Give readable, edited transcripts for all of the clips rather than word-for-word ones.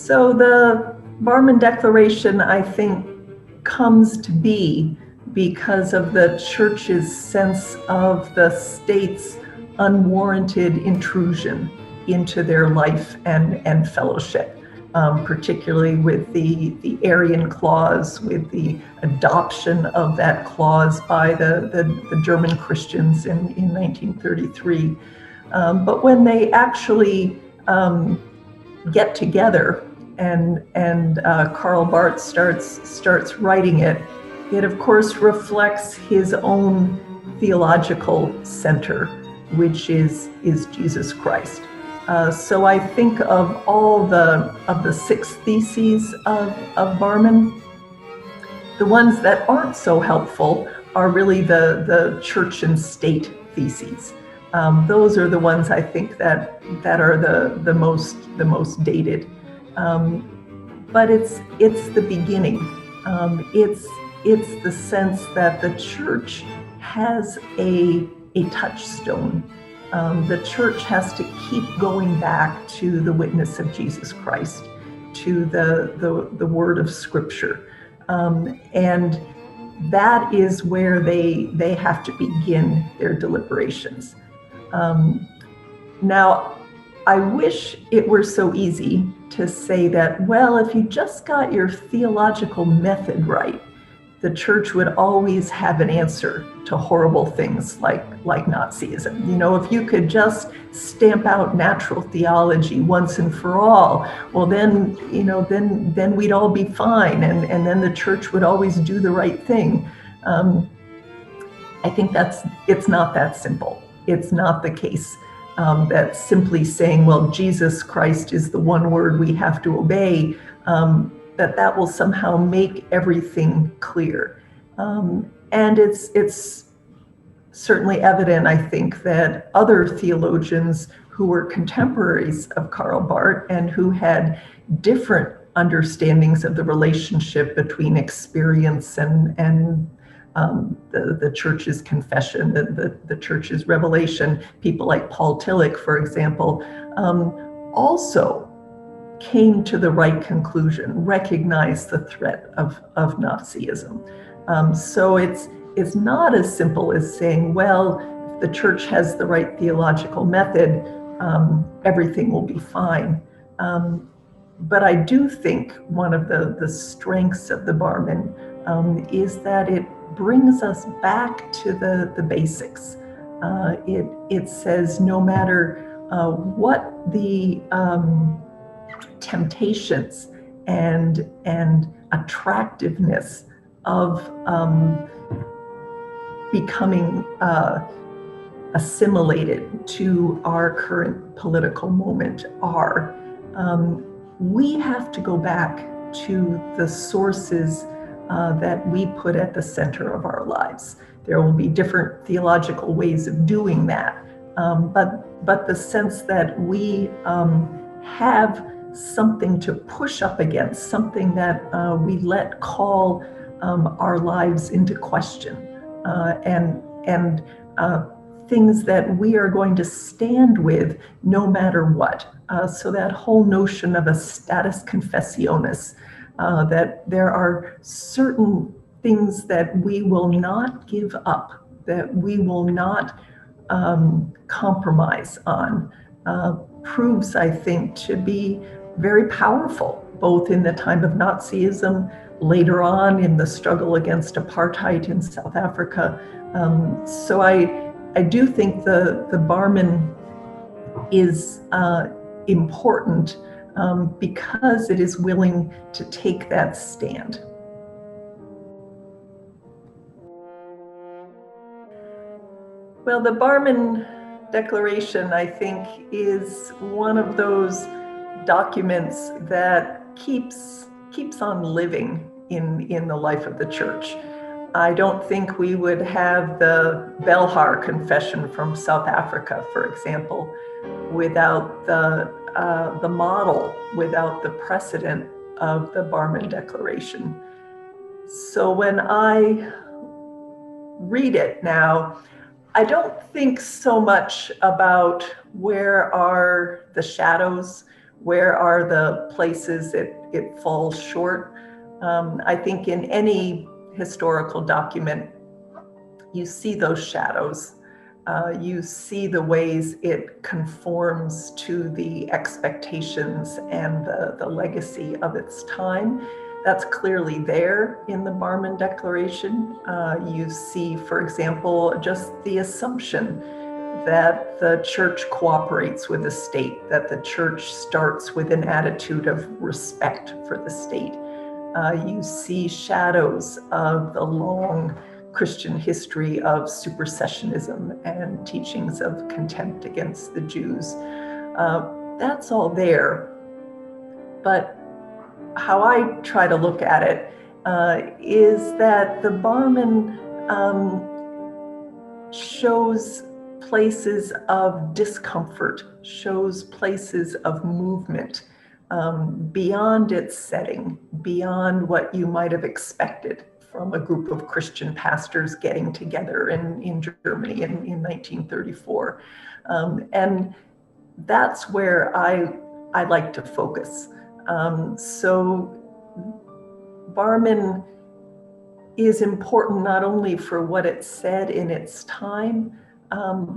So the Barmen Declaration, I think, comes to be because of the church's sense of the state's unwarranted intrusion into their life and fellowship, particularly with the Arian clause, with the adoption of that clause by the German Christians in 1933. But when they actually get together and Karl Barth starts writing it, it of course reflects his own theological center, which is Jesus Christ. So I think of all the 6 theses of Barmen, the ones that aren't so helpful are really the church and state theses. Those are the ones I think that are the most dated. But it's the beginning. It's the sense that the church has a touchstone. The church has to keep going back to the witness of Jesus Christ, to the word of Scripture, and that is where they have to begin their deliberations. Now, I wish it were so easy to say that, well, if you just got your theological method right, the church would always have an answer to horrible things like Nazism. You know, if you could just stamp out natural theology once and for all, well, then, you know, then we'd all be fine, and then the church would always do the right thing. I think it's not that simple. It's not the case that simply saying, well, Jesus Christ is the one word we have to obey, that will somehow make everything clear. And it's certainly evident, I think, that other theologians who were contemporaries of Karl Barth and who had different understandings of the relationship between experience and the church's confession, the church's revelation, people like Paul Tillich, for example, also came to the right conclusion, recognized the threat of Nazism. So it's not as simple as saying, well, if the church has the right theological method, everything will be fine. But I do think one of the strengths of the Barmen is that it brings us back to the basics. It says no matter what the temptations and attractiveness of becoming assimilated to our current political moment are, we have to go back to the sources that we put at the center of our lives. There will be different theological ways of doing that, but the sense that we have something to push up against, something that we let call our lives into question, and things that we are going to stand with no matter what. So that whole notion of a status confessionis, that there are certain things that we will not give up, that we will not compromise on, proves, I think, to be very powerful, both in the time of Nazism, later on in the struggle against apartheid in South Africa. So I do think the Barmen is important because it is willing to take that stand. Well, the Barmen Declaration, I think, is one of those documents that keeps on living in the life of the church. I don't think we would have the Belhar Confession from South Africa, for example, without the model, without the precedent of the Barmen Declaration. So when I read it now, I don't think so much about where are the shadows, Where are the places it falls short? I think in any historical document, you see those shadows. You see the ways it conforms to the expectations and the legacy of its time. That's clearly there in the Barmen Declaration. You see, for example, just the assumption that the church cooperates with the state, that the church starts with an attitude of respect for the state. You see shadows of the long Christian history of supersessionism and teachings of contempt against the Jews. That's all there. But how I try to look at it is that the Barmen shows places of discomfort, shows places of movement beyond its setting, beyond what you might have expected from a group of Christian pastors getting together in Germany in 1934. And that's where I like to focus. So Barmen is important not only for what it said in its time,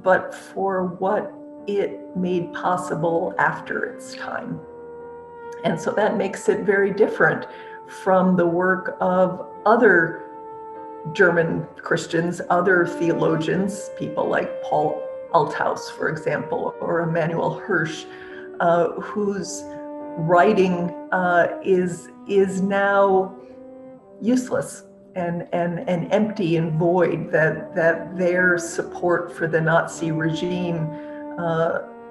but for what it made possible after its time. And so that makes it very different from the work of other German Christians, other theologians, people like Paul Althaus, for example, or Emanuel Hirsch, whose writing is now useless and empty and void, that their support for the Nazi regime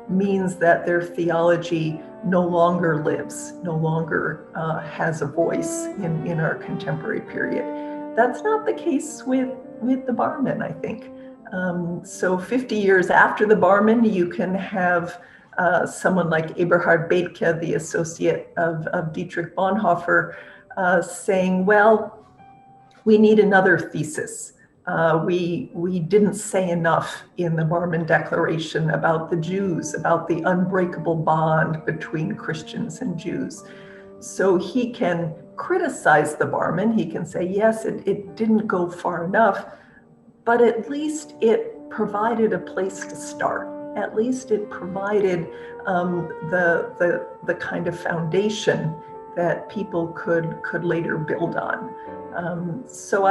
means that their theology no longer lives, no longer has a voice in our contemporary period. That's not the case with the Barmen, I think. So 50 years after the Barmen, you can have someone like Eberhard Bethke, the associate of Dietrich Bonhoeffer, saying, well, we need another thesis. We didn't say enough in the Barmen Declaration about the Jews, about the unbreakable bond between Christians and Jews. So he can criticize the Barmen. He can say, yes, it didn't go far enough, but at least it provided a place to start. At least it provided the kind of foundation that people could later build on. So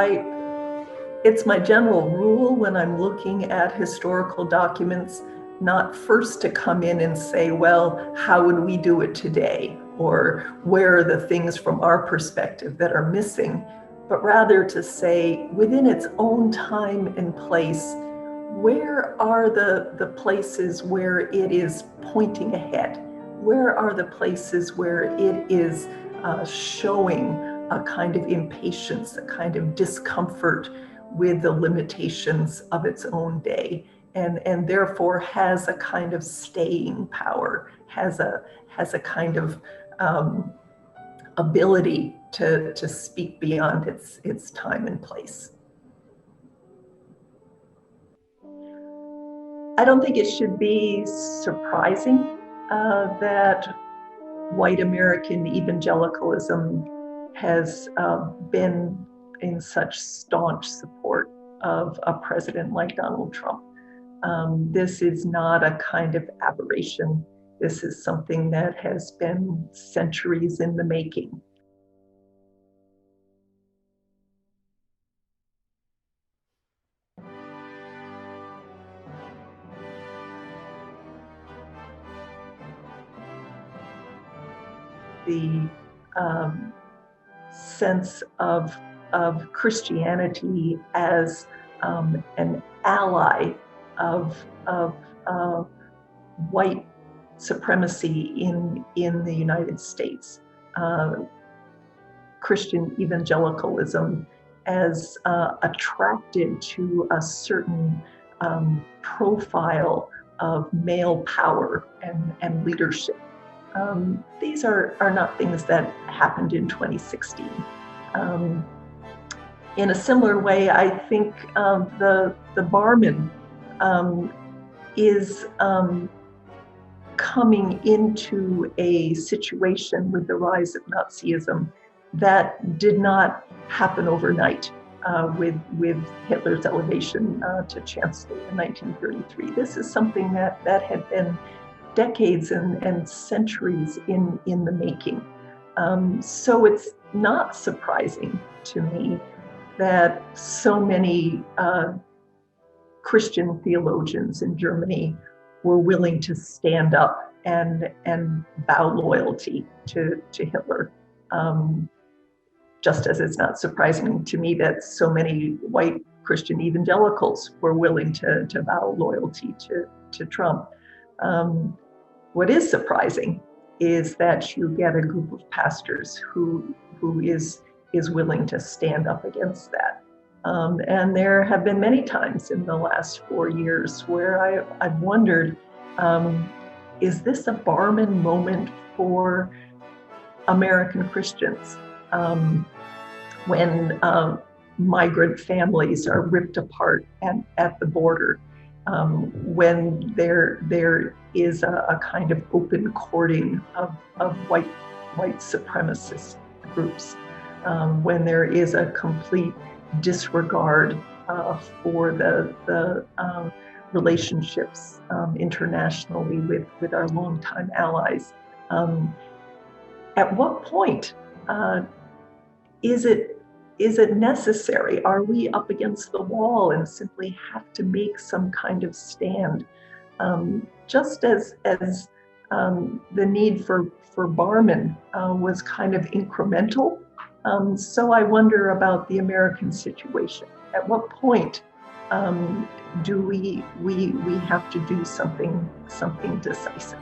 it's my general rule when I'm looking at historical documents, not first to come in and say, well, how would we do it today? Or where are the things from our perspective that are missing? But rather to say, within its own time and place, where are the places where it is pointing ahead? Where are the places where it is showing a kind of impatience, a kind of discomfort with the limitations of its own day, and therefore has a kind of staying power, has a kind of ability to speak beyond its time and place. I don't think it should be surprising that white American evangelicalism has been in such staunch support of a president like Donald Trump. This is not a kind of aberration. This is something that has been centuries in the making. The sense of Christianity as an ally of white supremacy in the United States. Christian evangelicalism as attracted to a certain profile of male power and leadership. These are not things that happened in 2016. In a similar way, I think the Barmen is coming into a situation with the rise of Nazism that did not happen overnight with Hitler's elevation to chancellor in 1933. This is something that had been decades and centuries in the making. So it's not surprising to me that so many Christian theologians in Germany were willing to stand up and vow loyalty to Hitler. Just as it's not surprising to me that so many white Christian evangelicals were willing to vow loyalty to Trump. What is surprising is that you get a group of pastors who is willing to stand up against that. And there have been many times in the last 4 years where I've wondered, is this a Barman moment for American Christians? When migrant families are ripped apart at the border, when there is a kind of open courting of white supremacist groups, when there is a complete disregard for the relationships internationally with our longtime allies. At what point is it necessary? Are we up against the wall and simply have to make some kind of stand? Just as the need for Barman was kind of incremental, so I wonder about the American situation. At what point do we have to do something decisive?